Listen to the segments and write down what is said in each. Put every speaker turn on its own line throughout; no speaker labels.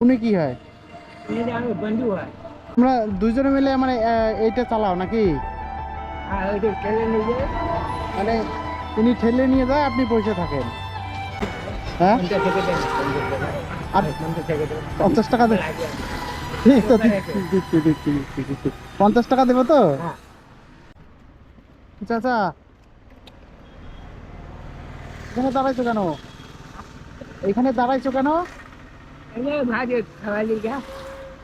উনি কি হয়?
ini আমার বন্ধু হয়।
তোমরা দুইজনে মিলে মানে এইটা চালাও নাকি?
আর ওই যে ঠেলে নিয়ে যায়,
মানে উনি ঠেলে নিয়ে যায়, আপনি বসে থাকেন? হ্যাঁ,
50 থেকে দেন, 50 টাকা।
আর
আর 50 থেকে দেন।
50 টাকা দে।
লাগে না।
ঠিক তো,
দোকানে আছে।
দিচ্ছি। 50 টাকা দেবো তো?
হ্যাঁ।
চাচা, এখানে দাঁড়াইছো কেন? এখানে দাঁড়াইছো কেন?
এনে ভাগে খাওয়ালি গা।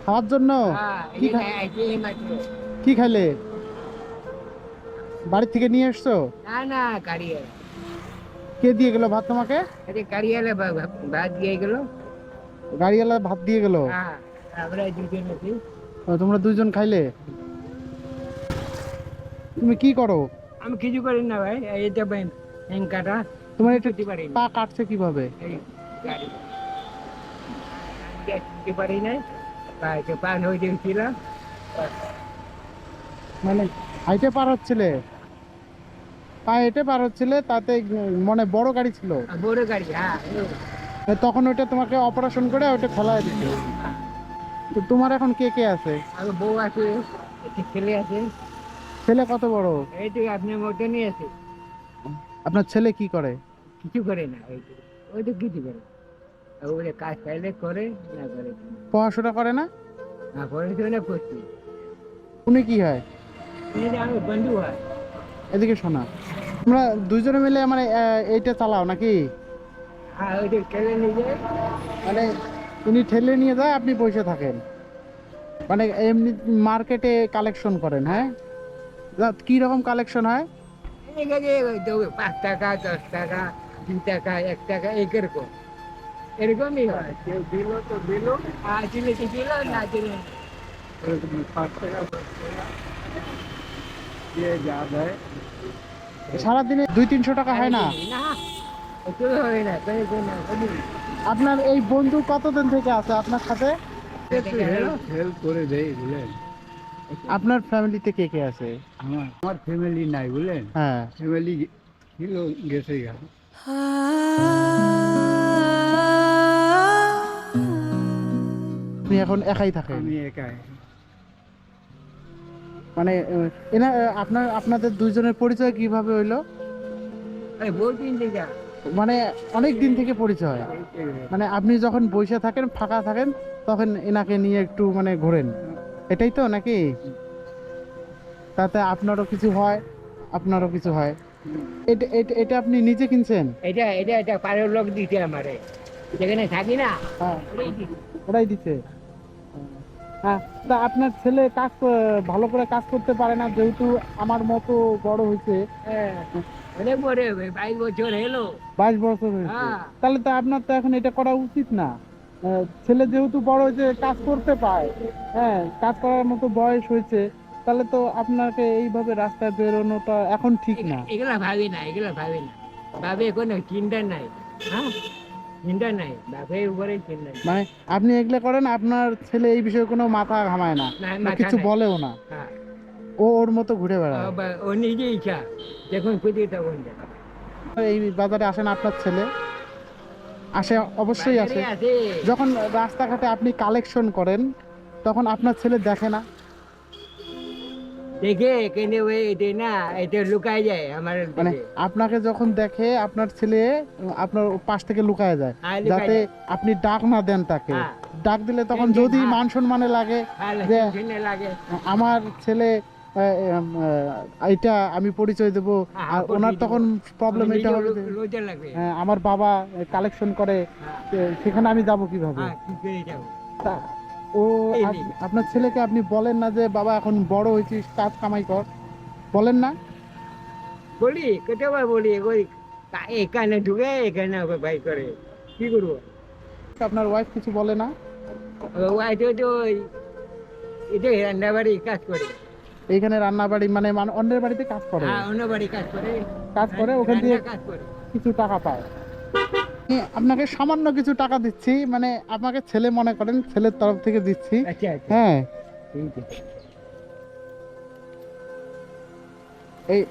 খাওয়ার জন্য?
হ্যাঁ,
কি
এখানে আইছে মাত্র।
কি খাইলে? বাড়ি থেকে নিয়ে এসছো?
না না গাড়ি আছে।
কে দিয়ে গেল ভাত তোমাকে?
আরে গাড়ি এলে ভাত দিয়ে গেল।
গাড়িওয়ালা ভাত দিয়ে গেল?
হ্যাঁ, আমরা দুজন আছি।
তোমরা দুইজন খাইলে? তুমি কি করো?
আমি কিছু করি না ভাই, এটা ব্যাংক কাটা
তোমার
কিছু
এটা
করতে পারি না।
পা কাটছে কিভাবে?
এই গাড়ি দিতে পারি নাই, পান হয়ে গেছিলাম।
মানে হাইটে পার হচ্ছিলে, পা হেঁটে পার হচ্ছিলে, তাতে মানে বড় গাড়ি ছিল?
বড় গাড়ি, হ্যাঁ।
তখন ওইটা তোমাকে অপারেশন করে ওইটা ফেলায় দিচ্ছে।
হ্যাঁ।
তো তোমার এখন কে কে আছে?
আর বউ আছে, একটি ছেলে আছে।
ছেলে কত বড়?
এই তো আপনার মতনই আছে।
আপনার ছেলে কি করে?
কিছু করে না, ওই তো কিছু করে না। আর ওই যে কাজ পাইলে করে, না করে না।
পড়াশোনা করে না?
না পড়াশোনা করছি।
উনি কি হয়?
এই যে আমার বন্ধু হয়।
এদিকে শোনা, তোমরা দুইজনে মিলে মানে এইটা চালাও নাকি?
আর ওই যে ছেলে নিয়ে যায়।
মানে উনি ঠেলে নিয়ে যায়, আপনি বসে থাকেন? মানে এমনি মার্কেটে কালেকশন করেন? হ্যাঁ, কি রকম কালেকশন হয়?
এই যে ওই তো 5 টাকা, 10 টাকা, 2 টাকা, 1 টাকা, এরকম এরকমই হয়। কেউ দিল তো দিল, আর দিলে তো দিল, না দিলে না। এরকম 5 টাকা, 10 টাকা দিয়ে যা দেয়।
সারাদিনে 200-300 টাকা হয় না?
না, এত হবে না, তাই না, কবি।
আপনার এই বন্ধু কতদিন থেকে আছে আপনার সাথে?
একটু হেল্প করে দেই বুঝলেন।
আপনার ফ্যামিলিতে কে কে আছে?
আমার আমার ফ্যামিলি নাই বুঝলেন,
হ্যাঁ।
ফ্যামিলি ছিল, গেছে গেল।
আপনি এখন একাই থাকেন?
আমি একাই।
মানে আপনাদের দুইজনের পরিচয় কিভাবে হইলো?
এই বহুদিন থেকে।
মানে অনেক দিন থেকে পরিচয়? মানে আপনি যখন বসে থাকেন, ফাঁকা থাকেন, তখন এনাকে নিয়ে একটু মানে ঘোরেন, এটাই তো নাকি? তাতে আপনারও কিছু হয়, আপনারও কিছু হয়। এটা এটা এটা আপনি নিজে কিনছেন?
এটা পাড়ার লোক দিতে আমারে, যেখানে থাকি না,
হ্যাঁ,
ওরাই দিছে।
ওরাই দিচ্ছে। হ্যাঁ, তা আপনার ছেলে ভালো করে কাজ করতে পারে না, যেহেতু আমার মতো বড় হয়েছে?
হ্যাঁ, অনেক বড় হবে, 22 বছর এলো।
22 বছর হয়েছে?
হ্যাঁ।
তাহলে তো আপনার তো এখন এটা করা উচিত না। ছেলে যেহেতু বড় হয়েছে, কাজ করতে পায়, হ্যাঁ, কাজ করার মতো বয়স হয়েছে, তাহলে তো আপনাকে এইভাবে রাস্তায় বেরোনোটা এখন ঠিক না।
এগুলা ভাবি না, এগুলা ভাবি না। ভাবে কোনো চিন্তা নাই। হ্যাঁ, চিন্তা নাই, বাপের উপরে চিন্তা নাই।
মানে আপনি এগুলো করেন, আপনার ছেলে এই বিষয়ে কোনো মাথা ঘামায় না,
না,
বা
মাথা
কিছু
নাই।
বলেও না?
হ্যাঁ।
ও ওর মতো ঘুরে বেড়ায়?
ও নিজে ইচ্ছা, যখন খুঁজি তখন যায়।
এই বাজারে আসেন আপনার ছেলে? আসে, অবশ্যই
বাজারে
আসে।
আছে।
যখন রাস্তাঘাটে আপনি কালেকশন করেন, তখন আপনার ছেলে দেখে না?
দেখে কেনে ওই এটা না, এটা লুকায় যায় আমার
মানে
দেখে।
আপনাকে যখন দেখে, আপনার ছেলে আপনার পাশ থেকে লুকায় যায়,
হ্যাঁ, লুকায়
যাতে
যায়।
আপনি ডাক না দেন তাকে।
হ্যাঁ।
ডাক দিলে তখন
টেনশন,
যদি
হ্যাঁ।
মান সম্মানে লাগে
হ্যাঁ,
যে
টেনশনে লাগে।
আমার ছেলে, এইটা আমি পরিচয় দেব,
হ্যাঁ,
আর
হ্যাঁ,
ওনার
পরিয়ে দিব।
তখন প্রবলেম
আমার
এটা
নিজেও
হবে যে
লজ্জা লাগবে।
আমার বাবা কালেকশন করে,
হ্যাঁ।
সেখানে আমি যাব কিভাবে?
হ্যাঁ, কি করে যাবো?
তা ও
এই নেই।
আপনার ছেলেকে আপনি বলেন না যে বাবা এখন বড় হয়েছিস, কাজ কামাই কর? বলেন না?
বলি, কতবার বলি, ওই এখানে ঢুকে এখানে আবার বাই করে, কি করবো?
আপনার ওয়াইফ কিছু বলে না?
ও আছে তো এটা রান্না বাড়ি কাজ করে।
এইখানে রান্না বাড়ি মানে অন্যের বাড়িতে কাজ করে?
হ্যাঁ, অন্য বাড়ি কাজ করে।
কাজ করে, ওখান দিয়ে
রান্না কাজ করে।
কিছু টাকা পায়? আপনাকে সামান্য কিছু টাকা দিচ্ছি, মানে আপনাকে ছেলে মনে করেন, ছেলের তরফ থেকে দিচ্ছি।
আচ্ছা আচ্ছা,
হ্যাঁ,
ঠিক আছে।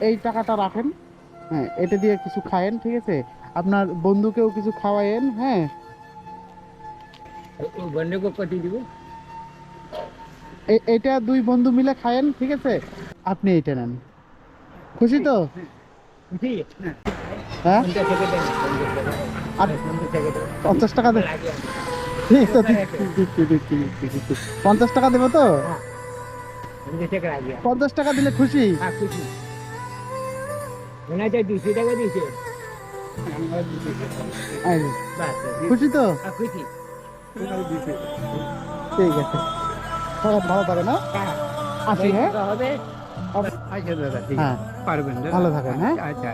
এই টাকাটা রাখেন। হ্যাঁ, এটা দিয়ে কিছু খায়েন, ঠিক আছে? আপনার বন্ধুকেও কিছু খাওয়ায়েন। হ্যাঁ,
ও বন্ধুকে কত দিব?
এটা দুই বন্ধু মিলে খায়েন, ঠিক আছে? আপনি এইটা নেন। খুশি তো?
বুঝি?
হ্যাঁ,
50 টাকা দেন, 50 টাকা।
আর
50 টাকা দেন।
50 টাকা দে।
লাগে আমার।
ঠিক আছে, দিচ্ছি। 50 টাকা দেবো তো?
হ্যাঁ, 50 টাকা লাগে আমার।
50 টাকা দিলে খুশি?
হ্যাঁ, খুশি। মনে হয় 200 টাকা দিয়েছে।
এই যে,
বাস,
খুশি তো?
হ্যাঁ, খুশি।
ঠিক আছে, ভালো থাকে না?
হ্যাঁ,
আসি, হ্যাঁ?
টাকা হবে। আচ্ছা দাদা, ঠিক
হ্যাঁ,
আছে। পারবেন দাদা?
ভালো থাকেন, হ্যাঁ?
আচ্ছা।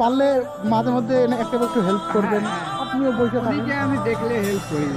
পারলে মাঝে মধ্যে একটু হেল্প করবেন,
হ্যাঁ, হ্যাঁ।
আপনিও বসে থাকেন।
আমি দেখলে হেল্প করি।